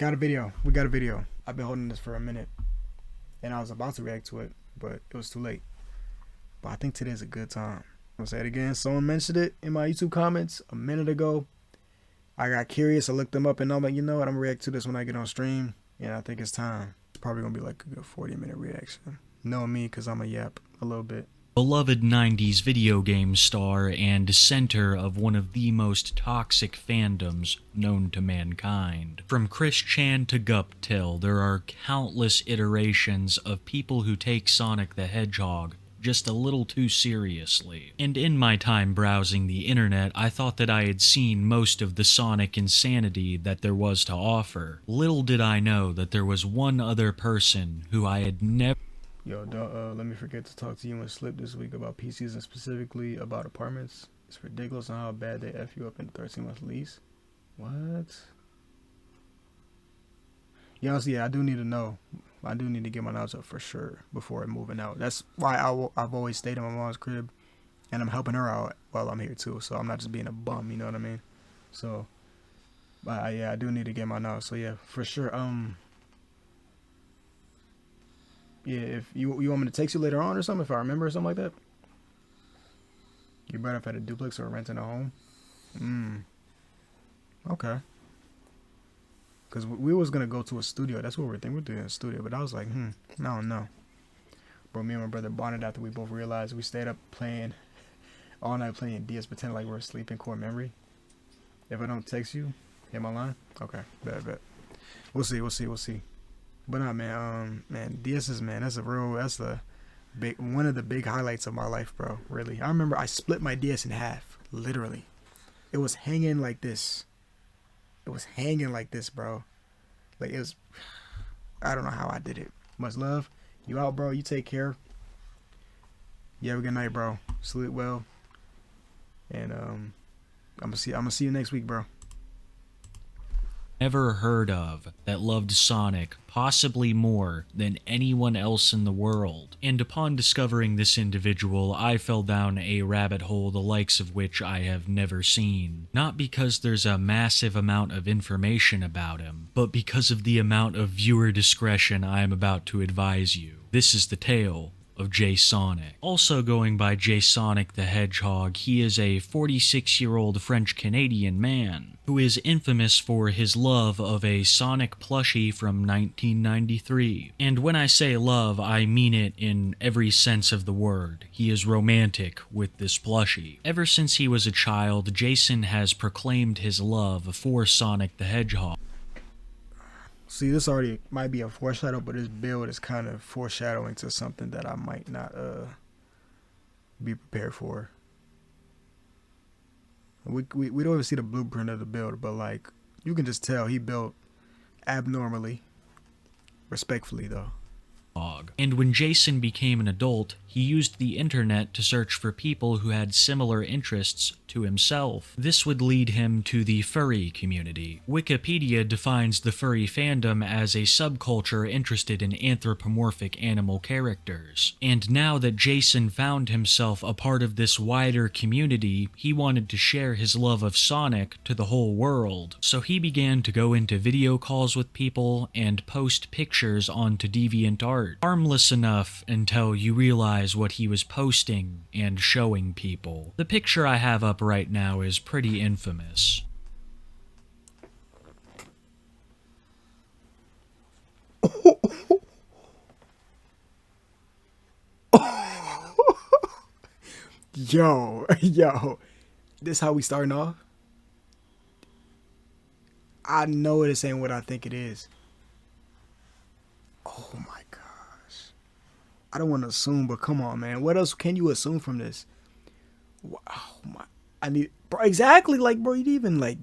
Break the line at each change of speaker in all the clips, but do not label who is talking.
Got a video. We got a video. I've been holding this for a minute, and I was about to react to it, but it was too late. But I think today's a good time. I'm gonna say it again. Someone mentioned it in my YouTube comments a minute ago. I got curious. I looked them up, and I'm like, you know what? I'm gonna react to this when I get on stream, and I think it's time. It's probably gonna be like a good 40-minute reaction. Knowing me, cause I'm a yap a little bit.
Beloved 90s video game star and center of one of the most toxic fandoms known to mankind. From Chris Chan to Guptil, there are countless iterations of people who take Sonic the Hedgehog just a little too seriously. And in my time browsing the internet, I thought that I had seen most of the Sonic insanity that there was to offer. Little did I know that there was one other person who I had never...
Yo, don't let me forget to talk to you and Slip this week about PCs and specifically about apartments. It's ridiculous on how bad they F you up in a 13-month lease. What? Yeah, honestly, yeah, I do need to know. I do need to get my knowledge up for sure before moving out. That's why I've always stayed in my mom's crib, and I'm helping her out while I'm here too. So I'm not just being a bum, you know what I mean? So, but yeah, I do need to get my knowledge. So yeah, for sure. Yeah, if you want me to text you later on or something, if I remember or something like that. You better if at a duplex or renting a home. Okay. Cause we was gonna go to a studio. That's what we're thinking. We're doing a studio, but I was like, I don't know. Bro, me and my brother bonded after we both realized we stayed up playing all night playing DS, pretending like we're asleep in core memory. If I don't text you, hit my line. Okay, bet. We'll see. But nah, man, DS is, man, that's the big one of the big highlights of my life, bro. Really, I remember I split my DS in half, literally. It was hanging like this. Bro. Like, it was, I don't know how I did it. Much love. You out, bro. You take care. You have a good night, bro. Sleep well. And I'm gonna see you next week, bro.
Never heard of that loved Sonic possibly more than anyone else in the world. And upon discovering this individual, I fell down a rabbit hole the likes of which I have never seen. Not because there's a massive amount of information about him, but because of the amount of viewer discretion I am about to advise you. This is the tale of Jasonic. Also going by Jasonic the Hedgehog, he is a 46-year-old French-Canadian man who is infamous for his love of a Sonic plushie from 1993. And when I say love, I mean it in every sense of the word. He is romantic with this plushie. Ever since he was a child, Jason has proclaimed his love for Sonic the Hedgehog.
See, this already might be a foreshadow, but this build is kind of foreshadowing to something that I might not be prepared for. We don't even see the blueprint of the build, but like, you can just tell he built abnormally. Respectfully, though.
And when Jason became an adult, he used the internet to search for people who had similar interests to himself. This would lead him to the furry community. Wikipedia defines the furry fandom as a subculture interested in anthropomorphic animal characters. And now that Jason found himself a part of this wider community, he wanted to share his love of Sonic to the whole world. So he began to go into video calls with people and post pictures onto DeviantArt. Harmless enough until you realize what he was posting and showing people. The picture I have up right now is pretty infamous.
Yo, this how we starting off? I know this ain't what I think it is. Oh my gosh. I don't want to assume, but come on, man. What else can you assume from this? Oh my, I need, bro, exactly, like, bro, you'd even, like,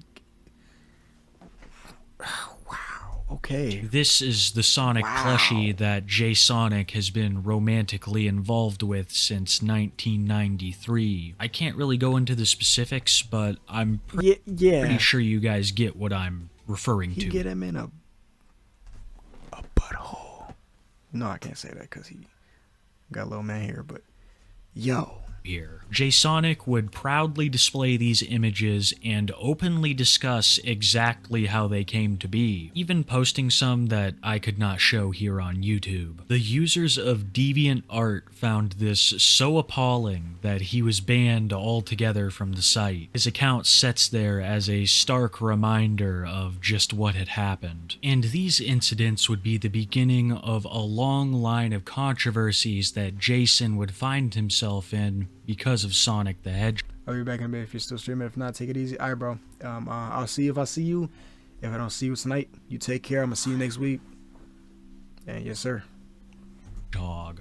wow, okay.
This is the Sonic plushie that Jasonic has been romantically involved with since 1993. I can't really go into the specifics, but I'm pretty sure you guys get what I'm referring to.
He get him in a butthole. No, I can't say that because he got a little man here, but yo.
here. Jasonic would proudly display these images and openly discuss exactly how they came to be, even posting some that I could not show here on YouTube. The users of DeviantArt found this so appalling that he was banned altogether from the site. His account sits there as a stark reminder of just what had happened. And these incidents would be the beginning of a long line of controversies that Jason would find himself in because of Sonic the Hedgehog.
I'll be back in a bit if you're still streaming. If not, take it easy. All right, bro. I'll see you if I see you. If I don't see you tonight, you take care. I'm going to see you next week. And yes, sir.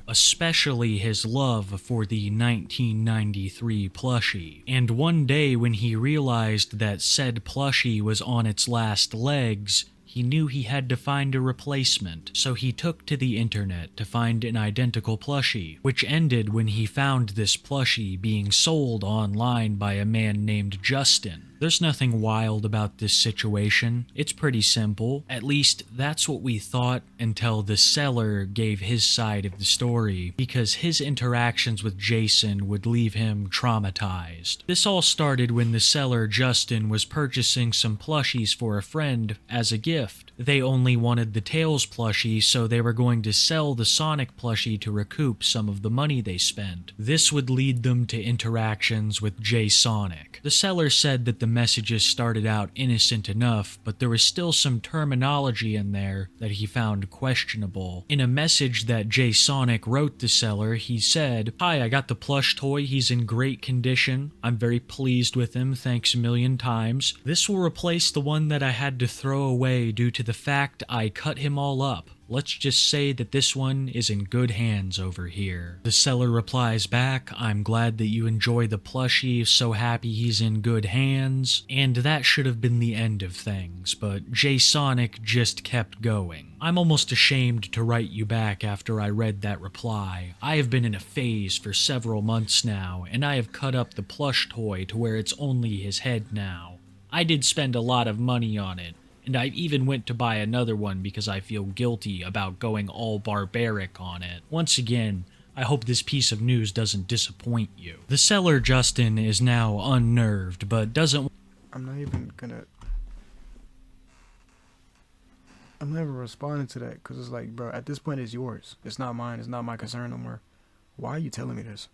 Especially his love for the 1993 plushie. And one day when he realized that said plushie was on its last legs, he knew he had to find a replacement, so he took to the internet to find an identical plushie, which ended when he found this plushie being sold online by a man named Justin. There's nothing wild about this situation. It's pretty simple. At least, that's what we thought until the seller gave his side of the story, because his interactions with Jason would leave him traumatized. This all started when the seller, Justin, was purchasing some plushies for a friend as a gift. They only wanted the Tails plushie, so they were going to sell the Sonic plushie to recoup some of the money they spent. This would lead them to interactions with Jasonic. The seller said that the messages started out innocent enough, but there was still some terminology in there that he found questionable. In a message that Jasonic wrote the seller, he said, "Hi, I got the plush toy. He's in great condition. I'm very pleased with him. Thanks a million times. This will replace the one that I had to throw away due to the fact I cut him all up. Let's just say that this one is in good hands over here." The seller replies back, "I'm glad that you enjoy the plushie, so happy he's in good hands." And that should have been the end of things, but Jasonic just kept going. I'm almost ashamed to write you back after I read that reply. I have been in a phase for several months now, and I have cut up the plush toy to where it's only his head now. I did spend a lot of money on it, and I even went to buy another one because I feel guilty about going all barbaric on it. Once again, I hope this piece of news doesn't disappoint you. The seller, Justin, is now unnerved, but doesn't...
I'm not even responding to that, because it's like, bro, at this point it's yours. It's not mine. It's not my concern no more. Why are you telling me this?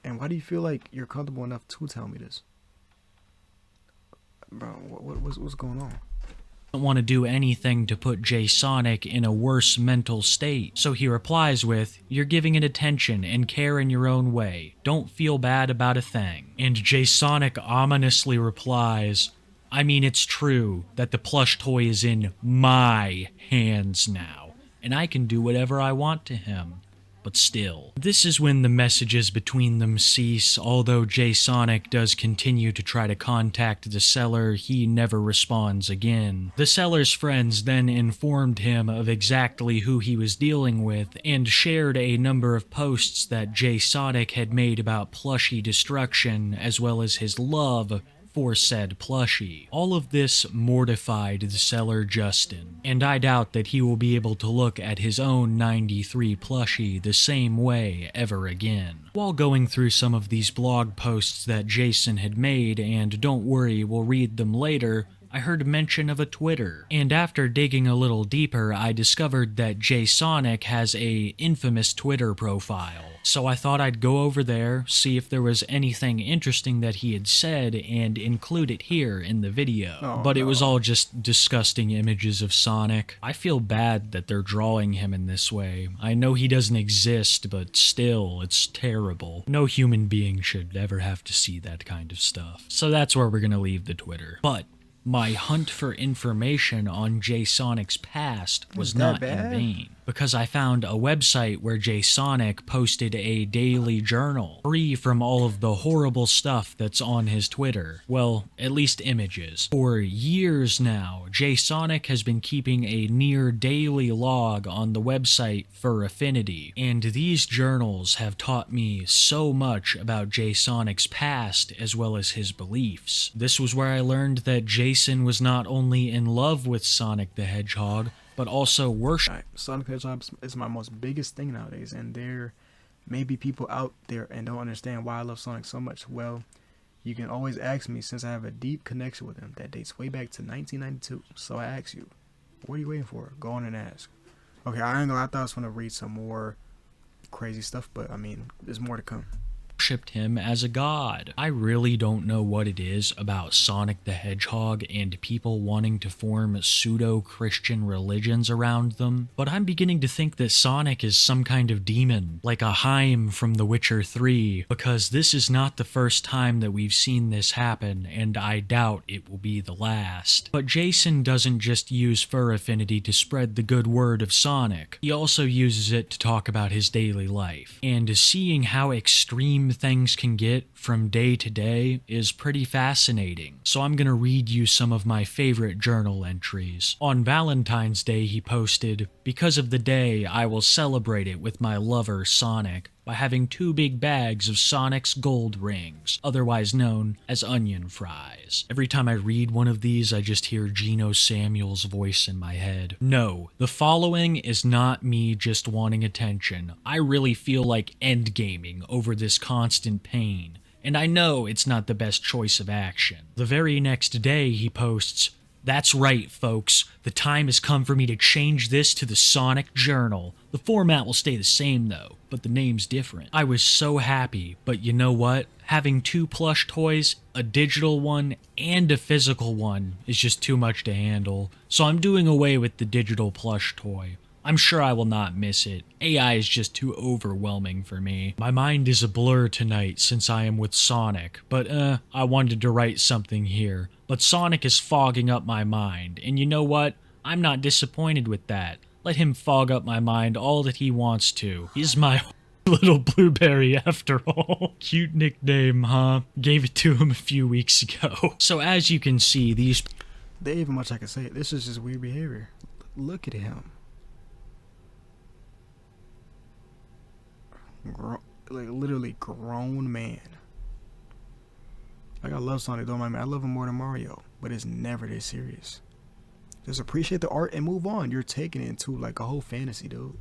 And why do you feel like you're comfortable enough to tell me this? Bro, what's going on?
Don't want to do anything to put Jasonic in a worse mental state. So he replies with, "You're giving it attention and care in your own way. Don't feel bad about a thing." And Jasonic ominously replies, "I mean, it's true that the plush toy is in my hands now, and I can do whatever I want to him. But still." This is when the messages between them cease. Although Jasonic does continue to try to contact the seller, he never responds again. The seller's friends then informed him of exactly who he was dealing with and shared a number of posts that Jasonic had made about plushie destruction, as well as his love for said plushie. All of this mortified the seller Justin, and I doubt that he will be able to look at his own 93 plushie the same way ever again. While going through some of these blog posts that Jason had made, and don't worry, we'll read them later, I heard mention of a Twitter, and after digging a little deeper, I discovered that Jasonic has a infamous Twitter profile. So I thought I'd go over there, see if there was anything interesting that he had said, and include it here in the video. But it was all just disgusting images of Sonic. I feel bad that they're drawing him in this way. I know he doesn't exist, but still, it's terrible. No human being should ever have to see that kind of stuff. So that's where we're gonna leave the Twitter. But my hunt for information on Jasonic's past was not in vain, because I found a website where Jasonic posted a daily journal, free from all of the horrible stuff that's on his Twitter. Well, at least images. For years now, Jasonic has been keeping a near daily log on the website for Affinity, and these journals have taught me so much about Jasonic's past as well as his beliefs. This was where I learned that Jason was not only in love with Sonic the Hedgehog, but also worship.
Sonic the Hedgehog is my most biggest thing nowadays, and they're maybe people out there and don't understand why I love Sonic so much. Well, you can always ask me, since I have a deep connection with him that dates way back to 1992. So I ask you, what are you waiting for? Go on and ask. Okay, I thought I was going to read some more crazy stuff, but I mean, there's more to come.
Worshipped him as a god. I really don't know what it is about Sonic the Hedgehog and people wanting to form pseudo-Christian religions around them, but I'm beginning to think that Sonic is some kind of demon, like a Heim from The Witcher 3, because this is not the first time that we've seen this happen, and I doubt it will be the last. But Jason doesn't just use fur affinity to spread the good word of Sonic, he also uses it to talk about his daily life, and seeing how extreme things can get from day to day is pretty fascinating. So I'm gonna read you some of my favorite journal entries. On Valentine's Day he posted, "Because of the day, I will celebrate it with my lover Sonic by having 2 big bags of Sonic's gold rings, otherwise known as onion fries." Every time I read one of these, I just hear Geno Samuel's voice in my head. No, the following is not me just wanting attention. I really feel like endgaming over this constant pain, and I know it's not the best choice of action. The very next day he posts, "That's right, folks. The time has come for me to change this to the Sonic Journal. The format will stay the same though, but the name's different." I was so happy, but you know what? Having 2 plush toys, a digital one and a physical one, is just too much to handle. So I'm doing away with the digital plush toy. I'm sure I will not miss it. AI is just too overwhelming for me. My mind is a blur tonight since I am with Sonic, but I wanted to write something here. But Sonic is fogging up my mind, and you know what? I'm not disappointed with that. Let him fog up my mind all that he wants to. He's my little blueberry after all. Cute nickname, huh? Gave it to him a few weeks ago. So as you can see, these...
There ain't even much I can say. This is just weird behavior. Look at him. Like literally grown man. Like I love Sonic, don't mind me. I love him more than Mario, but it's never this serious. Just appreciate the art and move on. You're taking it into like a whole fantasy, dude.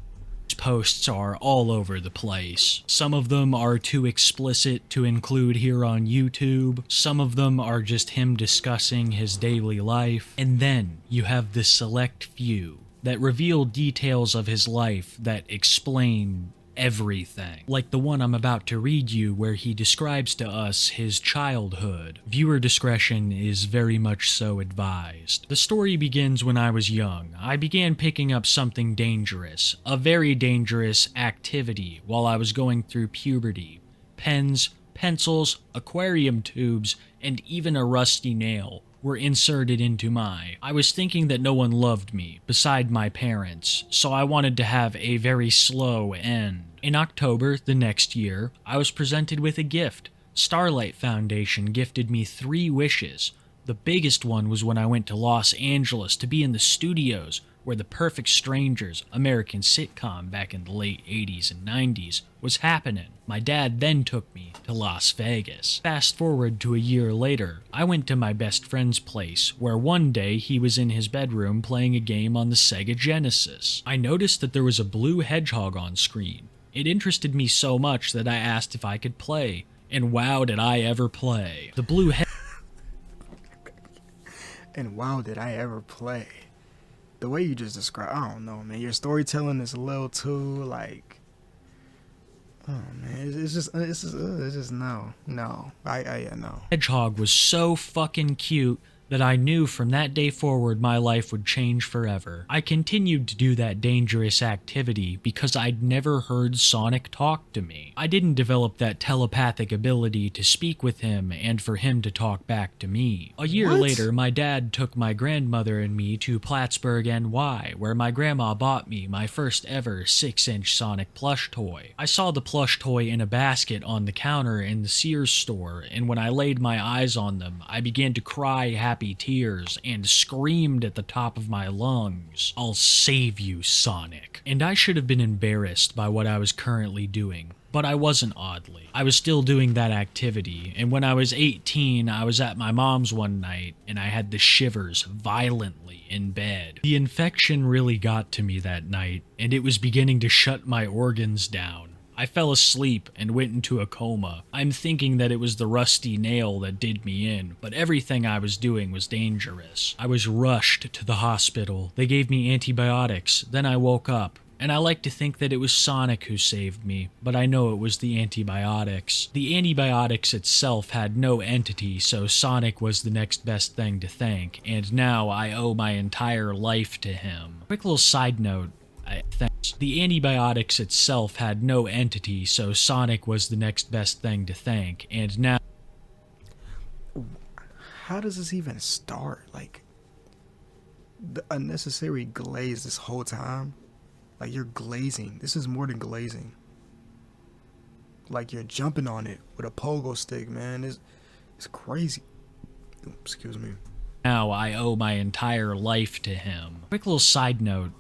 Posts are all over the place. Some of them are too explicit to include here on YouTube. Some of them are just him discussing his daily life. And then you have the select few that reveal details of his life that explain everything. Like the one I'm about to read you where he describes to us his childhood. Viewer discretion is very much so advised. The story begins when I was young. I began picking up something dangerous, a very dangerous activity while I was going through puberty. Pens, pencils, aquarium tubes, and even a rusty nail were inserted into I was thinking that no one loved me beside my parents, so I wanted to have a very slow end. In October the next year, I was presented with a gift. Starlight Foundation gifted me 3 wishes. The biggest one was when I went to Los Angeles to be in the studios where The Perfect Strangers, American sitcom back in the late 80s and 90s, was happening. My dad then took me to Las Vegas. Fast forward to a year later, I went to my best friend's place, where one day he was in his bedroom playing a game on the Sega Genesis. I noticed that there was a blue hedgehog on screen. It interested me so much that I asked if I could play, and wow did I ever play. The blue
And wow did I ever play. The way you just described, I don't know, man. Your storytelling is a little too, like, oh man, it's just no. No.
hedgehog was so fucking cute that I knew from that day forward my life would change forever. I continued to do that dangerous activity because I'd never heard Sonic talk to me. I didn't develop that telepathic ability to speak with him and for him to talk back to me. A year later, my dad took my grandmother and me to Plattsburgh, NY, where my grandma bought me my first ever 6-inch Sonic plush toy. I saw the plush toy in a basket on the counter in the Sears store, and when I laid my eyes on them, I began to cry happy tears and screamed at the top of my lungs, "I'll save you, Sonic." And I should have been embarrassed by what I was currently doing, but I wasn't oddly. I was still doing that activity, and when I was 18, I was at my mom's one night, and I had the shivers violently in bed. The infection really got to me that night, and it was beginning to shut my organs down. I fell asleep and went into a coma. I'm thinking that it was the rusty nail that did me in, but everything I was doing was dangerous. I was rushed to the hospital. They gave me antibiotics. Then I woke up. And I like to think that it was Sonic who saved me, but I know it was the antibiotics. The antibiotics itself had no entity, so Sonic was the next best thing to thank, and now I owe my entire life to him. Quick little side note. Thanks. The antibiotics itself had no entity, so Sonic was the next best thing to thank, and now...
How does this even start? Like, the unnecessary glaze this whole time? Like, you're glazing. This is more than glazing. Like, you're jumping on it with a pogo stick, man. It's crazy. Excuse me.
Now I owe my entire life to him. Quick little side note.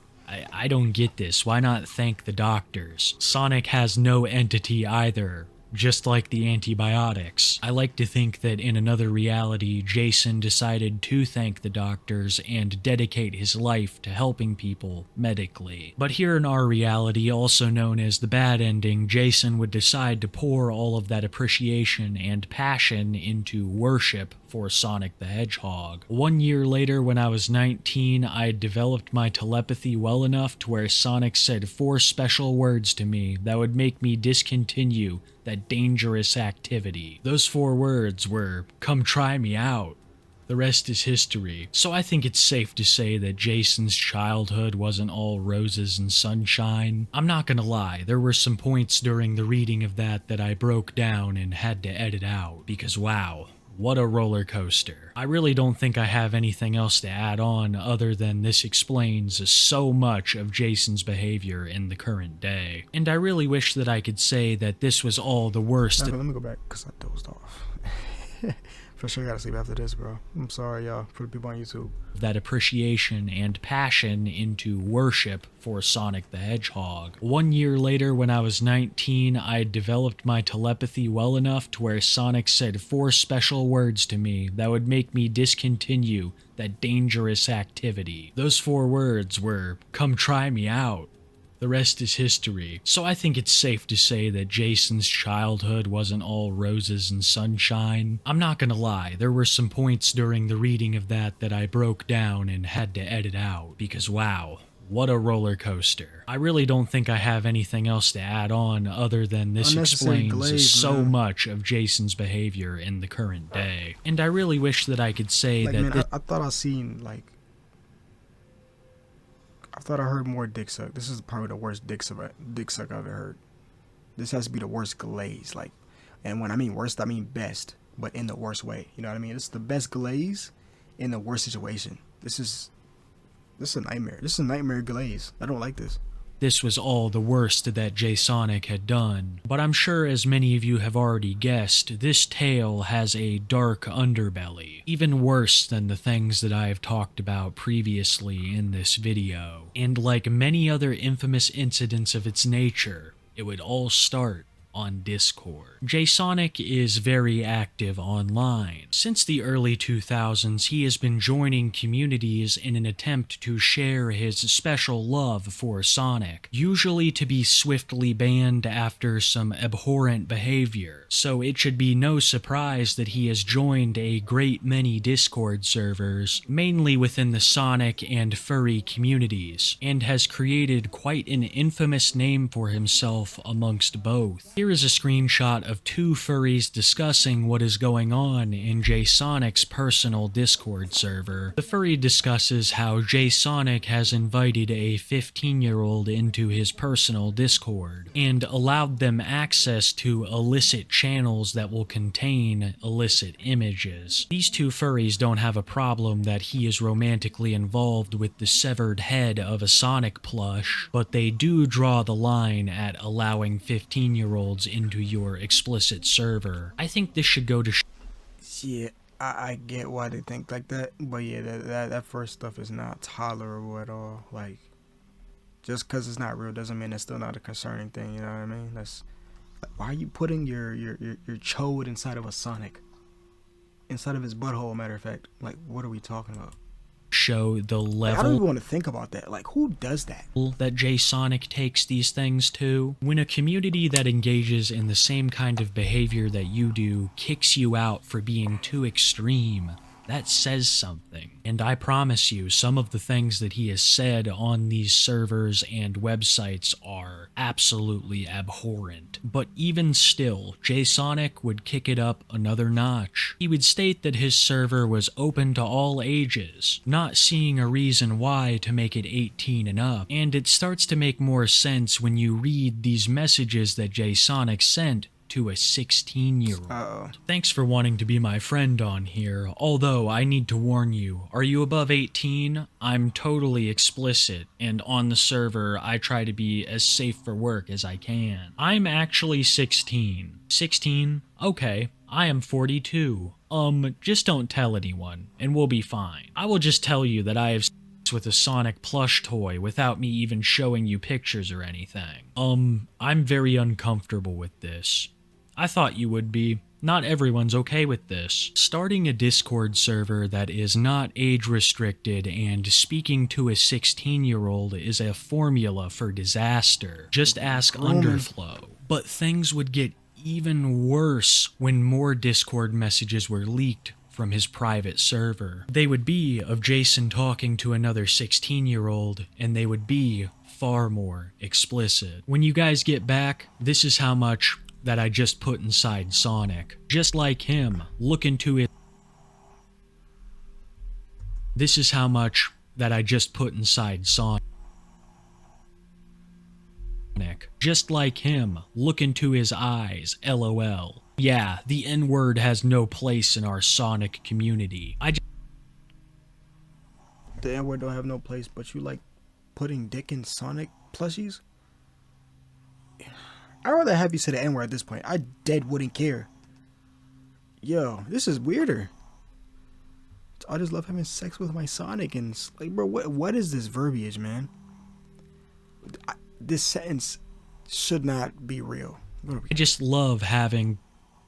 I don't get this. Why not thank the doctors? Sonic has no entity either. Just like the antibiotics. I like to think that in another reality, Jason decided to thank the doctors and dedicate his life to helping people medically. But here in our reality, also known as the bad ending, Jason would decide to pour all of that appreciation and passion into worship for Sonic the Hedgehog. 1 year later, when I was 19, I had developed my telepathy well enough to where Sonic said 4 special words to me that would make me discontinue that dangerous activity. Those 4 words were, "Come try me out." The rest is history. So I think it's safe to say that Jason's childhood wasn't all roses and sunshine. I'm not gonna lie, there were some points during the reading of that I broke down and had to edit out, because wow, what a roller coaster. I really don't think I have anything else to add on other than this explains so much of Jason's behavior in the current day. And I really wish that I could say that this was all the worst.
Let me go back because I dozed off. For sure, gotta sleep after this, bro. I'm sorry, y'all, for the people on YouTube.
That appreciation and passion into worship for Sonic the Hedgehog. 1 year later, when I was 19, I had developed my telepathy well enough to where Sonic said 4 special words to me that would make me discontinue that dangerous activity. Those 4 words were, "Come try me out." The rest is history. So I think it's safe to say that Jason's childhood wasn't all roses and sunshine. I'm not gonna lie, there were some points during the reading of that I broke down and had to edit out, because wow, what a roller coaster. I really don't think I have anything else to add on other than this explains so much of Jason's behavior in the current day. And I really wish that I could say
like,
that
man, I thought I thought I heard more dick suck. This is probably the worst dick suck I've ever heard. This has to be the worst glaze. Like, and when I mean worst, I mean best, but in the worst way. You know what I mean? It's the best glaze in the worst situation. This is a nightmare. This is a nightmare glaze. I don't like this.
This was all the worst that Jasonic had done. But I'm sure, as many of you have already guessed, this tale has a dark underbelly, even worse than the things that I have talked about previously in this video. And like many other infamous incidents of its nature, it would all start on Discord. Jasonic is very active online. Since the early 2000s, he has been joining communities in an attempt to share his special love for Sonic, usually to be swiftly banned after some abhorrent behavior. So it should be no surprise that he has joined a great many Discord servers, mainly within the Sonic and furry communities, and has created quite an infamous name for himself amongst both. Here is a screenshot of 2 furries discussing what is going on in Jasonic's personal Discord server. The furry discusses how Jasonic has invited a 15-year-old into his personal Discord and allowed them access to illicit channels that will contain illicit images. These 2 furries don't have a problem that he is romantically involved with the severed head of a Sonic plush, but they do draw the line at allowing 15-year-olds into your explicit server. I think this should go to
Yeah, I get why they think like that, but yeah, that first stuff is not tolerable at all. Like, just because it's not real doesn't mean it's still not a concerning thing, you know what I mean? That's, why are you putting your chode inside of a Sonic? Inside of his butthole, matter of fact. Like, what are we talking about?
show the
Like, I don't
level
even want to think about that. Like, who does that?
that Jasonic takes these things to. When a community that engages in the same kind of behavior that you do kicks you out for being too extreme, that says something. And I promise you, some of the things that he has said on these servers and websites are absolutely abhorrent. But even still, Jasonic would kick it up another notch. He would state that his server was open to all ages, not seeing a reason why to make it 18 and up. And it starts to make more sense when you read these messages that Jasonic sent to a 16-year-old.
Uh-oh.
Thanks for wanting to be my friend on here, although I need to warn you, are you above 18? I'm totally explicit, and on the server I try to be as safe for work as I can. I'm actually 16. 16? Okay, I am 42. Just don't tell anyone, and we'll be fine. I will just tell you that I have with a Sonic plush toy without me even showing you pictures or anything. I'm very uncomfortable with this. I thought you would be. Not everyone's okay with this. Starting a Discord server that is not age restricted and speaking to a 16-year-old is a formula for disaster. Just ask Underflow. But things would get even worse when more Discord messages were leaked from his private server. They would be of Jason talking to another 16-year-old, and they would be far more explicit. When you guys get back, this is how much that I just put inside Sonic. Just like him, look into it. This is how much that I just put inside Sonic. Just like him, look into his eyes, LOL. Yeah, the N-word has no place in our Sonic community.
The N-word don't have no place, but you like putting dick in Sonic plushies? I'd rather have you say the N-word at this point. I dead wouldn't care. Yo, this is weirder. I just love having sex with my Sonic, and like, bro, what is this verbiage, man? This sentence should not be real.
I just love having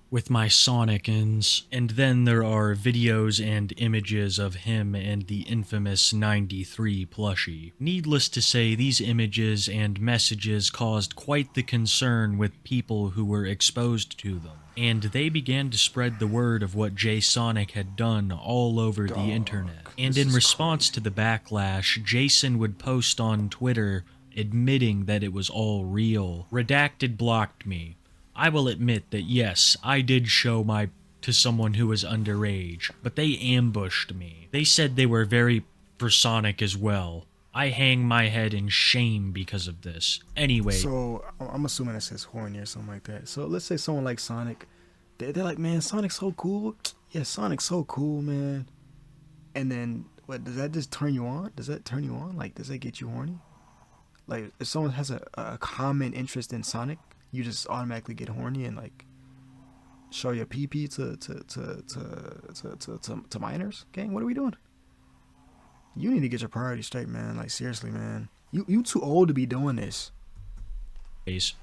with my Sonicans, and then there are videos and images of him and the infamous 93 plushie. Needless to say, these images and messages caused quite the concern with people who were exposed to them, and they began to spread the word of what Jasonic had done all over the internet. And in response to the backlash, Jason would post on Twitter admitting that it was all real. Redacted blocked me. I will admit that yes, I did show to someone who was underage, but they ambushed me. They said they were very for Sonic as well. I hang my head in shame because of this. Anyway.
So, I'm assuming it says horny or something like that. So, let's say someone like Sonic, they're like, man, Sonic's so cool. Yeah, Sonic's so cool, man. And then, what, does that just turn you on? Does that turn you on? Like, does that get you horny? Like, if someone has a common interest in Sonic, you just automatically get horny and like show your pee-pee to minors? Gang, what are we doing? You need to get your priorities straight, man. Like, seriously, man. You too old to be doing this.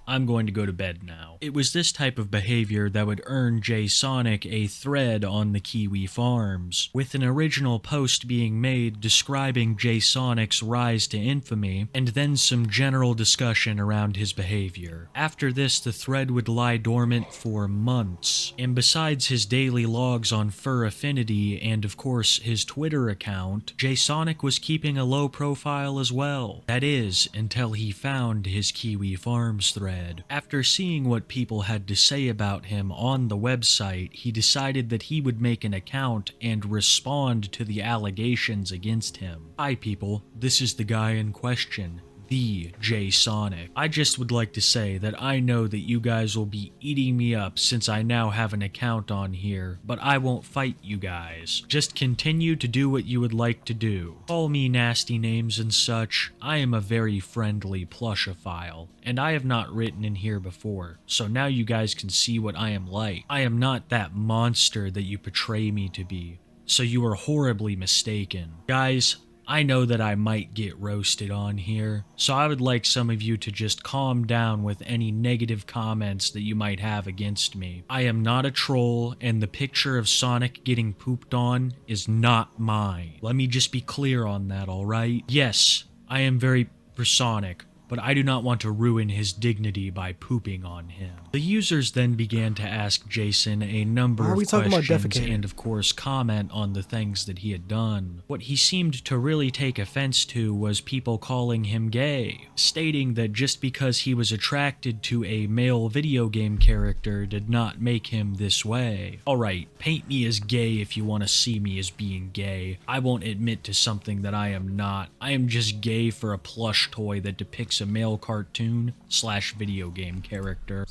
I'm going to go to bed now. It was this type of behavior that would earn Jasonic a thread on the Kiwi Farms, with an original post being made describing Jasonic's rise to infamy, and then some general discussion around his behavior. After this, the thread would lie dormant for months, and besides his daily logs on Affinity and of course his Twitter account, Jasonic was keeping a low profile as well. That is, until he found his Kiwi Farms thread. After seeing what people had to say about him on the website, he decided that he would make an account and respond to the allegations against him. Hi people, this is the guy in question, the Jasonic. I just would like to say that I know that you guys will be eating me up since I now have an account on here, but I won't fight you guys. Just continue to do what you would like to do. Call me nasty names and such. I am a very friendly plushophile, and I have not written in here before, so now you guys can see what I am like. I am not that monster that you portray me to be, so you are horribly mistaken. Guys, I know that I might get roasted on here, so I would like some of you to just calm down with any negative comments that you might have against me. I am not a troll, and the picture of Sonic getting pooped on is not mine. Let me just be clear on that, alright? Yes, I am very for Sonic, but I do not want to ruin his dignity by pooping on him. The users then began to ask Jason a number of questions and of course comment on the things that he had done. What he seemed to really take offense to was people calling him gay, stating that just because he was attracted to a male video game character did not make him this way. Alright, paint me as gay if you want to see me as being gay. I won't admit to something that I am not. I am just gay for a plush toy that depicts a male cartoon / video game character.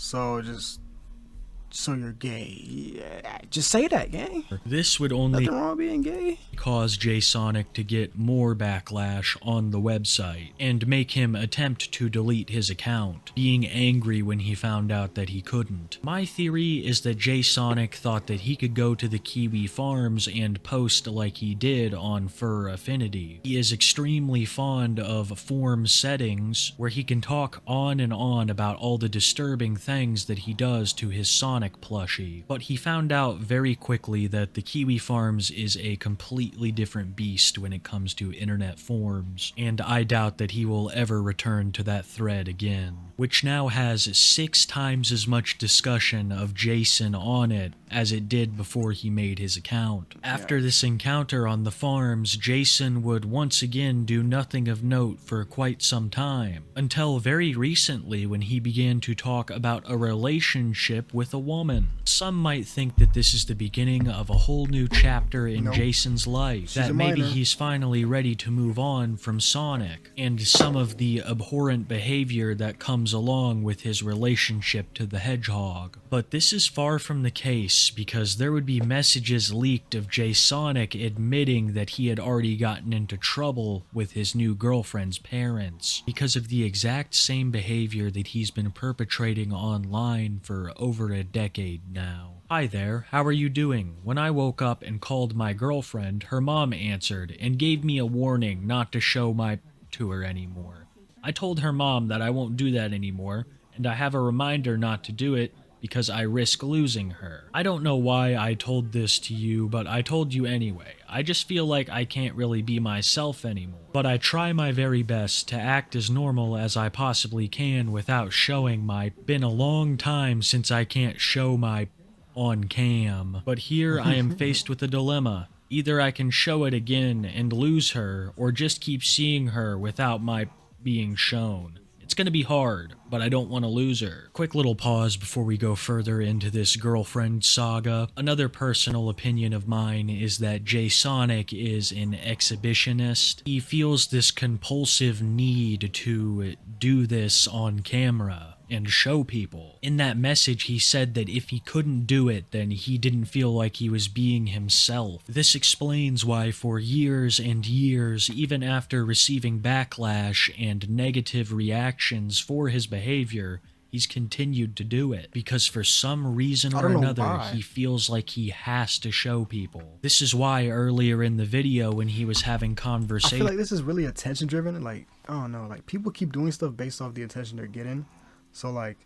So you're gay. Yeah, just say that, gang.
This would only
nothing wrong being gay.
Cause Jasonic to get more backlash on the website and make him attempt to delete his account, being angry when he found out that he couldn't. My theory is that Jasonic thought that he could go to the Kiwi Farms and post like he did on Fur Affinity. He is extremely fond of forum settings where he can talk on and on about all the disturbing things that he does to his Sonic plushie, but he found out very quickly that the Kiwi Farms is a completely different beast when it comes to internet forums, and I doubt that he will ever return to that thread again, which now has 6 times as much discussion of Jason on it as it did before he made his account. After this encounter on the farms, Jason would once again do nothing of note for quite some time, until very recently when he began to talk about a relationship with a woman. Some might think that this is the beginning of a whole new chapter in Jason's life, that maybe he's finally ready to move on from Sonic, and some of the abhorrent behavior that comes along with his relationship to the hedgehog. But this is far from the case, because there would be messages leaked of Jasonic admitting that he had already gotten into trouble with his new girlfriend's parents because of the exact same behavior that he's been perpetrating online for over a decade now. Hi there, how are you doing? When I woke up and called my girlfriend, her mom answered and gave me a warning not to show my to her anymore. I told her mom that I won't do that anymore, and I have a reminder not to do it because I risk losing her. I don't know why I told this to you, but I told you anyway. I just feel like I can't really be myself anymore. But I try my very best to act as normal as I possibly can without showing my been a long time since I can't show my on cam. But here I am faced with a dilemma. Either I can show it again and lose her, or just keep seeing her without my being shown. It's gonna be hard, but I don't want to lose her. Quick little pause before we go further into this girlfriend saga. Another personal opinion of mine is that Jasonic is an exhibitionist. He feels this compulsive need to do this on camera and show people. In that message, he said that if he couldn't do it, then he didn't feel like he was being himself. This explains why for years and years, even after receiving backlash and negative reactions for his behavior, he's continued to do it, because for some reason or another, he feels like he has to show people. This is why earlier in the video when he was having conversations...
I feel like this is really attention driven. Like, I don't know, like people keep doing stuff based off the attention they're getting. So like,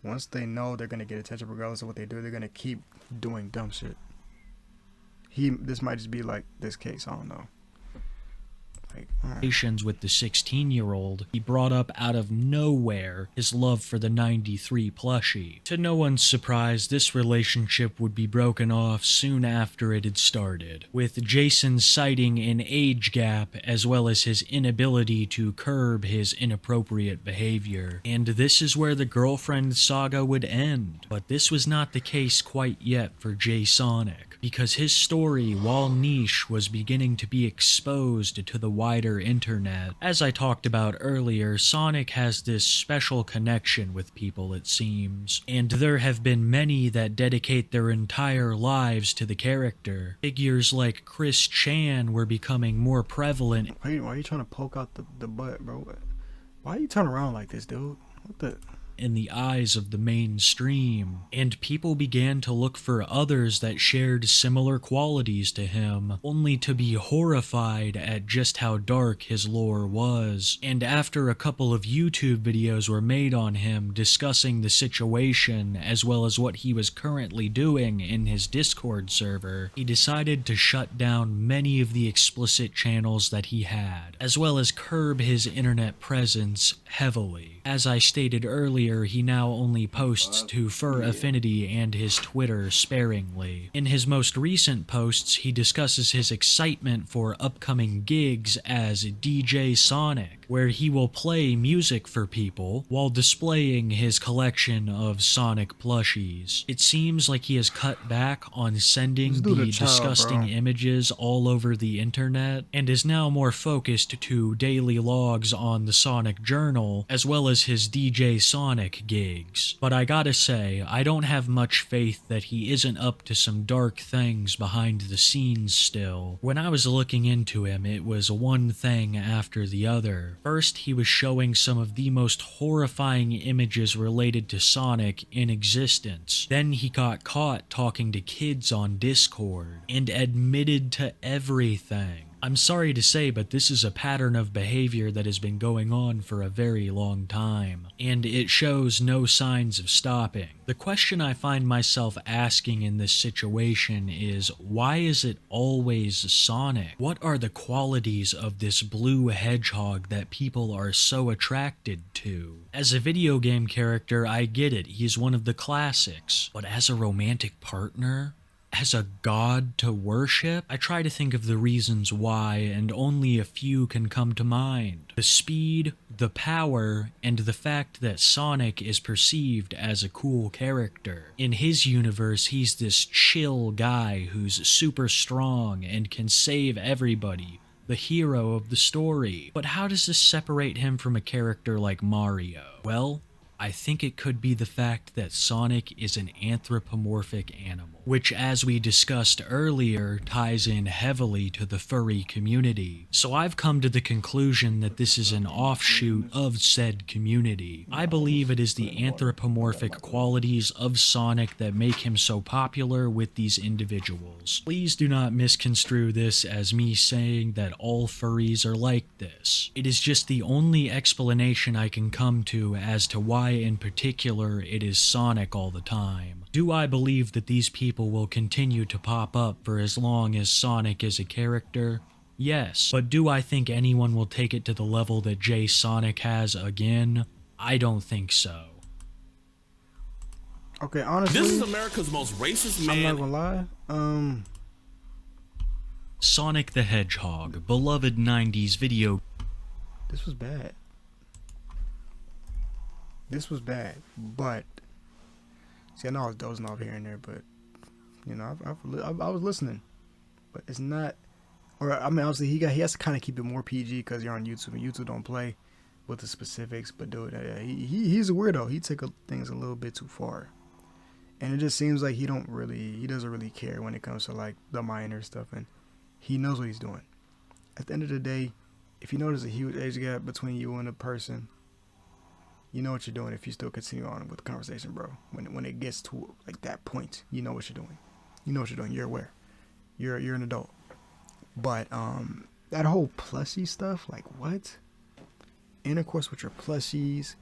once they know they're gonna get attention regardless of what they do, they're gonna keep doing dumb shit. This might just be like this case, I don't know. Like,
with the 16-year-old, he brought up out of nowhere his love for the 93 plushie. To no one's surprise, this relationship would be broken off soon after it had started, with Jason citing an age gap as well as his inability to curb his inappropriate behavior. And this is where the girlfriend saga would end. But this was not the case quite yet for Jasonic, because his story, while niche, was beginning to be exposed to the wider internet. As I talked about earlier, Sonic has this special connection with people, it seems, and there have been many that dedicate their entire lives to the character. Figures like Chris Chan were becoming more prevalent.
Why are you trying to poke out the butt, bro? Why are you turning around like this, dude? What the...
in the eyes of the mainstream, and people began to look for others that shared similar qualities to him, only to be horrified at just how dark his lore was. And after a couple of YouTube videos were made on him discussing the situation as well as what he was currently doing in his Discord server, he decided to shut down many of the explicit channels that he had, as well as curb his internet presence heavily. As I stated earlier, he now only posts to Affinity and his Twitter sparingly. In his most recent posts, he discusses his excitement for upcoming gigs as DJ Sonic, where he will play music for people while displaying his collection of Sonic plushies. It seems like he has cut back on sending the disgusting images all over the internet, and is now more focused to daily logs on the Sonic Journal, as well as his DJ Sonic gigs. But I gotta say, I don't have much faith that he isn't up to some dark things behind the scenes still. When I was looking into him, it was one thing after the other. First, he was showing some of the most horrifying images related to Sonic in existence. Then he got caught talking to kids on Discord, and admitted to everything. I'm sorry to say, but this is a pattern of behavior that has been going on for a very long time, and it shows no signs of stopping. The question I find myself asking in this situation is, why is it always Sonic? What are the qualities of this blue hedgehog that people are so attracted to? As a video game character, I get it, he's one of the classics, but as a romantic partner? As a god to worship? I try to think of the reasons why, and only a few can come to mind. The speed, the power, and the fact that Sonic is perceived as a cool character. In his universe, he's this chill guy who's super strong and can save everybody, the hero of the story. But how does this separate him from a character like Mario? Well, I think it could be the fact that Sonic is an anthropomorphic animal, which, as we discussed earlier, ties in heavily to the furry community. So I've come to the conclusion that this is an offshoot of said community. I believe it is the anthropomorphic qualities of Sonic that make him so popular with these individuals. Please do not misconstrue this as me saying that all furries are like this. It is just the only explanation I can come to as to why in particular it is Sonic all the time. Do I believe that these people will continue to pop up for as long as Sonic is a character? Yes. But do I think anyone will take it to the level that Jasonic has again? I don't think so.
Okay, honestly,
this is America's most racist man.
I'm not gonna lie.
Sonic the Hedgehog, beloved 90s video.
This was bad. This was bad, but see, I know I was dozing off here and there, but you know, I was listening, but it's not. Or I mean, obviously he has to kind of keep it more PG because you're on YouTube and YouTube don't play with the specifics. But dude, he's a weirdo. He take things a little bit too far, and it just seems like he doesn't really care when it comes to like the minor stuff, and he knows what he's doing. At the end of the day, if you notice a huge age gap between you and a person, you know what you're doing if you still continue on with the conversation, bro. When it gets to like that point, you know what you're doing. You know what you're doing. You're aware. You're an adult. But that whole plushie stuff, like what? Intercourse with your plushies.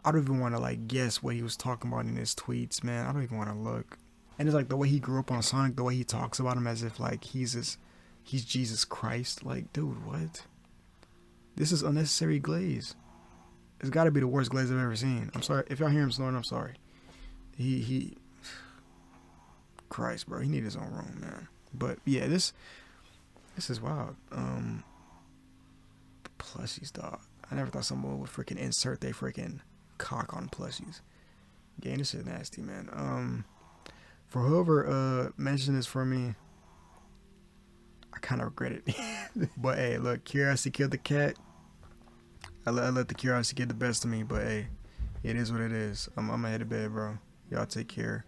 I don't even want to like guess what he was talking about in his tweets, man. I don't even want to look. And it's like the way he grew up on Sonic, the way he talks about him as if like he's Jesus Christ. Like, dude, what? This is unnecessary glaze. It's got to be the worst glaze I've ever seen. I'm sorry. If y'all hear him snoring, I'm sorry. He Christ, bro. He needs his own room, man. But, yeah, this is wild. Plushies, dog. I never thought someone would freaking insert their freaking cock on plushies. Gang, this shit nasty, man. For whoever mentioned this for me, I kind of regret it. But, hey, look, curiosity killed the cat. I let the curiosity get the best of me, but hey, it is what it is. I'm gonna head to bed, bro. Y'all take care.